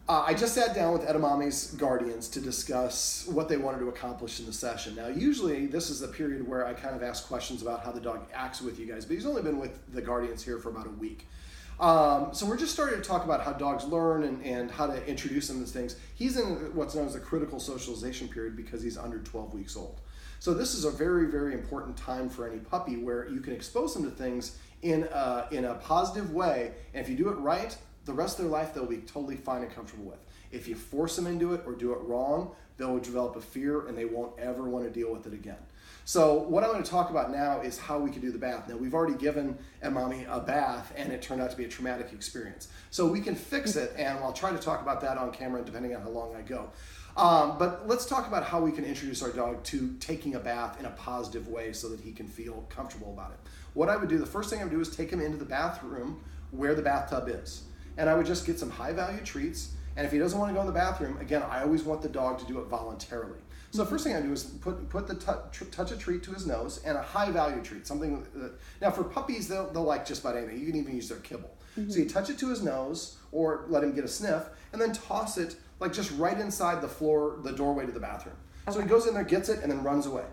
I just sat down with Edamame's guardians to discuss what they wanted to accomplish in the session. Now, usually this is a period where I kind of ask questions about how the dog acts with you guys, but he's only been with the guardians here for about a week. So we're just starting to talk about how dogs learn and how to introduce them to things. He's in what's known as a critical socialization period because he's under 12 weeks old. So this is a very, very important time for any puppy where you can expose them to things in a positive way, and if you do it right, the rest of their life they'll be totally fine and comfortable with. If you force them into it or do it wrong, they'll develop a fear and they won't ever want to deal with it again. So what I'm going to talk about now is how we can do the bath. Now, we've already given Edamame a bath and it turned out to be a traumatic experience. So we can fix it, and I'll try to talk about that on camera depending on how long I go. But let's talk about how we can introduce our dog to taking a bath in a positive way so that he can feel comfortable about it. What I would do, the first thing I would do is take him into the bathroom where the bathtub is. And I would just get some high-value treats. And if he doesn't want to go in the bathroom, again, I always want the dog to do it voluntarily. So the first thing I do is put the touch a treat to his nose, and a high-value treat, something that, now for puppies, they'll like just about anything. You can even use their kibble. So you touch it to his nose, or let him get a sniff, and then toss it like just right inside the floor, the doorway to the bathroom. So he goes in there, gets it, and then runs away.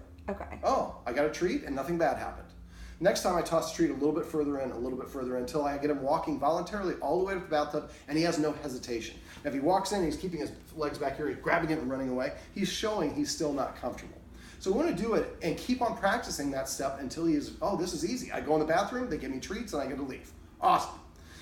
Oh, I got a treat, and nothing bad happened. Next time I toss the treat a little bit further in, until I get him walking voluntarily all the way to the bathtub, and he has no hesitation. Now, if he walks in and he's keeping his legs back here, he's grabbing it and running away, he's showing he's still not comfortable. So we want to do it and keep on practicing that step until he is, oh, this is easy. I go in the bathroom, they give me treats, and I get to leave. Awesome.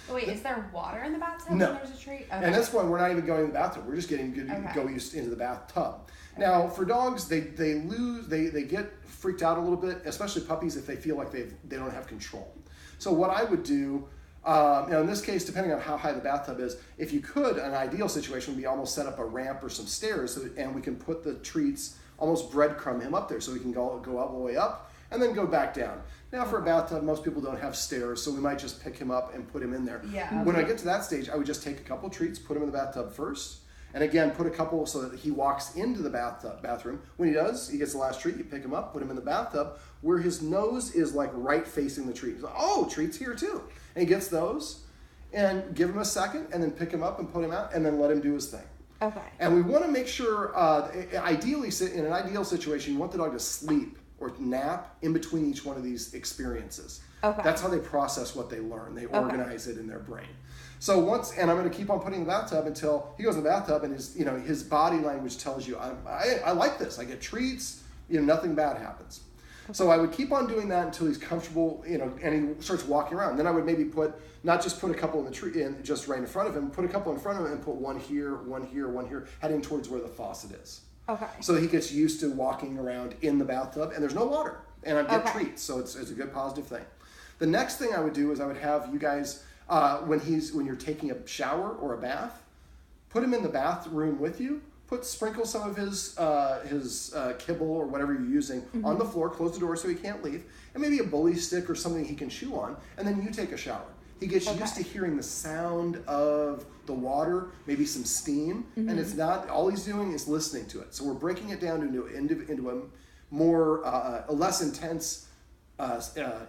Oh, wait, is there water in the bathtub no. when there's a treat? Okay. And at this point, we're not even going to the bathroom. We're just getting go into the bathtub. Now, for dogs, they get freaked out a little bit, especially puppies, if they feel like they don't have control. So what I would do, now in this case, depending on how high the bathtub is, if you could, an ideal situation would be almost set up a ramp or some stairs, and we can put the treats, almost breadcrumb him up there, so he can go all the way up and then go back down. Now for a bathtub, most people don't have stairs, so we might just pick him up and put him in there. Yeah. When I get to that stage, I would just take a couple treats, put him in the bathtub first, and again, put a couple so that he walks into the bathroom. When he does, he gets the last treat, you pick him up, put him in the bathtub, where his nose is like right facing the treat. He's like, oh, treat's here too. And he gets those, and give him a second, and then pick him up and put him out, and then let him do his thing. Okay. And we want to make sure, ideally, in an ideal situation, you want the dog to sleep or nap in between each one of these experiences. Okay. That's how they process what they learn. They organize it in their brain. So and I'm going to keep on putting in the bathtub until he goes in the bathtub and his body language tells you, I like this. I get treats, nothing bad happens. Okay. So I would keep on doing that until he's comfortable, and he starts walking around. Then I would maybe not just put a couple in the tree, just right in front of him, put a couple in front of him and put one here, heading towards where the faucet is. Okay. So he gets used to walking around in the bathtub, and there's no water, and I get treats, so it's a good positive thing. The next thing I would do is I would have you guys, when you're taking a shower or a bath, put him in the bathroom with you. Sprinkle some of his kibble or whatever you're using on the floor. Close the door so he can't leave, and maybe a bully stick or something he can chew on. And then you take a shower. He gets used to hearing the sound of the water, maybe some steam, and it's not all he's doing is listening to it. So we're breaking it down into a more a less intense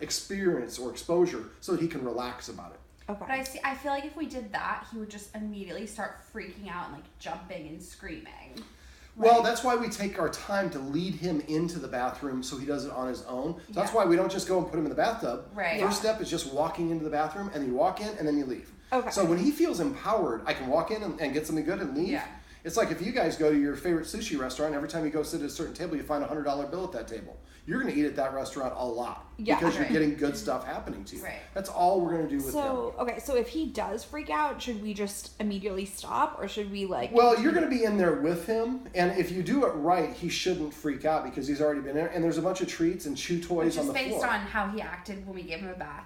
experience or exposure, so that he can relax about it. Okay. But I feel like if we did that, he would just immediately start freaking out and like jumping and screaming. Well, that's why we take our time to lead him into the bathroom so he does it on his own. So that's why we don't just go and put him in the bathtub. Right. First step is just walking into the bathroom, and you walk in and then you leave. Okay. So when he feels empowered, I can walk in and get something good and leave. Yeah. It's like if you guys go to your favorite sushi restaurant, every time you go sit at a certain table, you find a $100 bill at that table. You're going to eat at that restaurant a lot because you're getting good stuff happening to you. Right. That's all we're going to do with him. Okay, so if he does freak out, should we just immediately stop, or should we Well, you're going to be in there with him, and if you do it right, he shouldn't freak out because he's already been there, and there's a bunch of treats and chew toys on the floor. Just based on how he acted when we gave him a bath.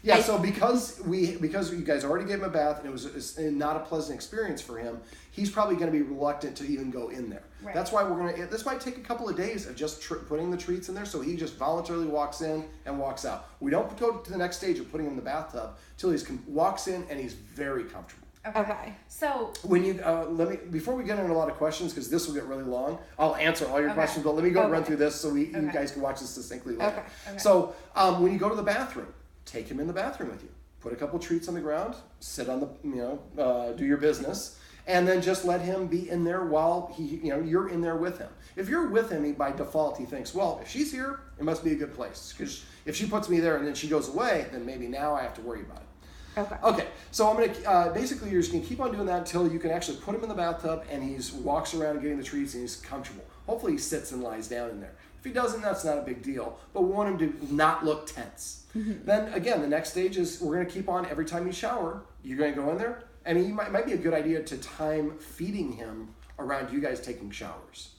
Yeah, so because you guys already gave him a bath and it was not a pleasant experience for him, he's probably going to be reluctant to even go in there. Right. That's why this might take a couple of days of just putting the treats in there, so he just voluntarily walks in and walks out. We don't go to the next stage of putting him in the bathtub till he walks in and he's very comfortable. Okay. So when you before we get into a lot of questions, because this will get really long, I'll answer all your questions, but let me run through this so you guys can watch this succinctly later. Okay. So when you go to the bathroom, take him in the bathroom with you. Put a couple treats on the ground, sit on the, do your business. And then just let him be in there while you're in there with him. If you're with him, by default, he thinks, well, if she's here, it must be a good place. Because if she puts me there and then she goes away, then maybe now I have to worry about it. Okay, so I'm going to, basically you're just going to keep on doing that until you can actually put him in the bathtub and he walks around getting the treats and he's comfortable. Hopefully he sits and lies down in there. If he doesn't, that's not a big deal, but we want him to not look tense. Then again, the next stage is we're going to keep on every time you shower, you're going to go in there, and it might be a good idea to time feeding him around you guys taking showers.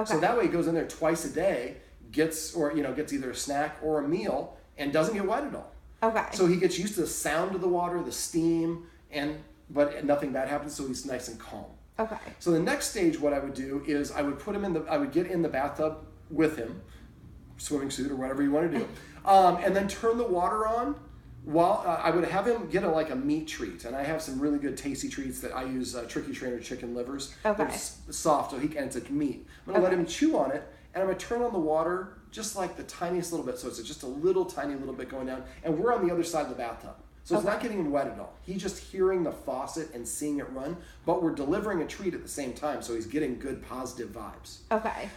So that way he goes in there twice a day, gets either a snack or a meal, and doesn't get wet at all. So he gets used to the sound of the water, the steam, but nothing bad happens, so he's nice and calm. So the next stage, what I would do is I would put him I would get in the bathtub with him, swimming suit or whatever you want to do, and then turn the water on. While I would have him get a meat treat, and I have some really good tasty treats that I use, Tricky Trainer chicken livers. They're soft, and it's like meat. I'm going to let him chew on it, and I'm going to turn on the water just like the tiniest little bit, so it's just a tiny little bit going down, and we're on the other side of the bathtub. So it's not getting him wet at all. He's just hearing the faucet and seeing it run, but we're delivering a treat at the same time, so he's getting good positive vibes.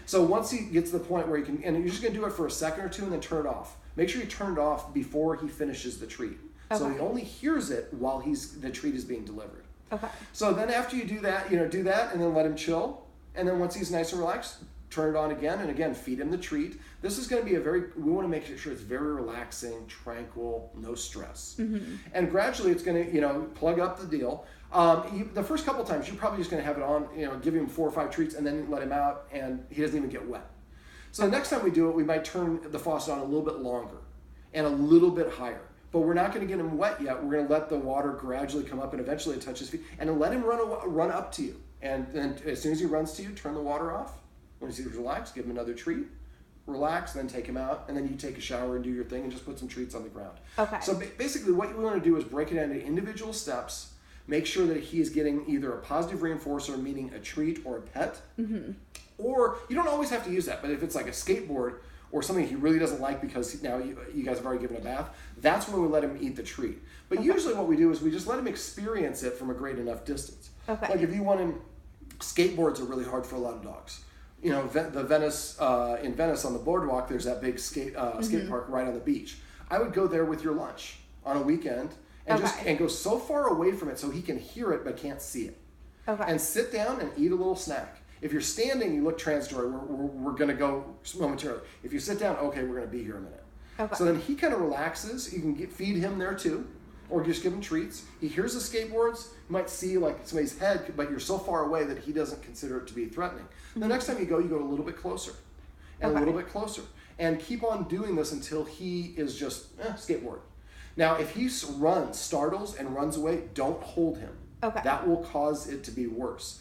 So once he gets to the point where he can, and you're just going to do it for a second or two and then turn it off. Make sure you turn it off before he finishes the treat. So he only hears it while the treat is being delivered. So then after you do that, do that and then let him chill. And then once he's nice and relaxed, turn it on again and again, feed him the treat. This is going to be we want to make sure it's very relaxing, tranquil, no stress. And gradually it's going to, plug up the deal. The first couple times, you're probably just going to have it on, give him 4 or 5 treats and then let him out and he doesn't even get wet. So the next time we do it, we might turn the faucet on a little bit longer and a little bit higher. But we're not going to get him wet yet. We're going to let the water gradually come up and eventually it touches his feet. And then let him run up to you. And then as soon as he runs to you, turn the water off. When he's relaxed, give him another treat. Relax, then take him out. And then you take a shower and do your thing and just put some treats on the ground. So basically what you want to do is break it into individual steps. Make sure that he is getting either a positive reinforcer, meaning a treat or a pet. Or you don't always have to use that. But if it's like a skateboard or something he really doesn't like because now you guys have already given a bath, that's when we let him eat the treat. But usually what we do is we just let him experience it from a great enough distance. Like if you want him, skateboards are really hard for a lot of dogs. The Venice, in Venice on the boardwalk, there's that big skate park right on the beach. I would go there with your lunch on a weekend and go so far away from it so he can hear it but can't see it. And sit down and eat a little snack. If you're standing, you look transitory. We're going to go momentarily. If you sit down, okay, we're going to be here a minute. So then he kind of relaxes. You can feed him there too, or just give him treats. He hears the skateboards. You might see like somebody's head, but you're so far away that he doesn't consider it to be threatening. The next time you go a little bit closer and a little bit closer. And keep on doing this until he is just skateboard. Now, if he startles and runs away, don't hold him. That will cause it to be worse.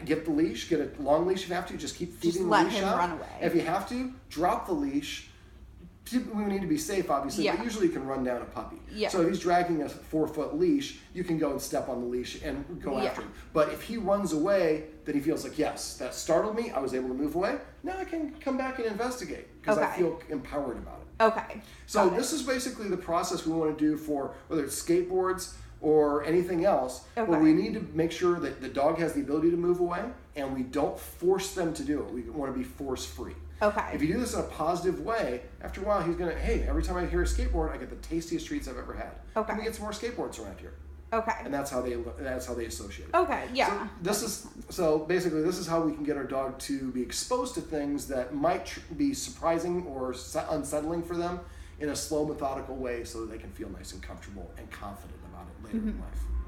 Get the leash, get a long leash if you have to. Just keep feeding the leash out. Just let him run away. If you have to, drop the leash. We need to be safe, obviously, but usually you can run down a puppy. So if he's dragging a 4-foot leash, you can go and step on the leash and go after him. But if he runs away, then he feels like, yes, that startled me. I was able to move away. Now I can come back and investigate because I feel empowered about it. So this is basically the process we want to do for whether it's skateboards or anything else, but we need to make sure that the dog has the ability to move away and we don't force them to do it. We want to be force-free. If you do this in a positive way, after a while he's going to, hey, every time I hear a skateboard, I get the tastiest treats I've ever had. Can we get some more skateboards around here? And that's how they associate it. So basically this is how we can get our dog to be exposed to things that might be surprising or unsettling for them in a slow, methodical way so that they can feel nice and comfortable and confident about it later in life.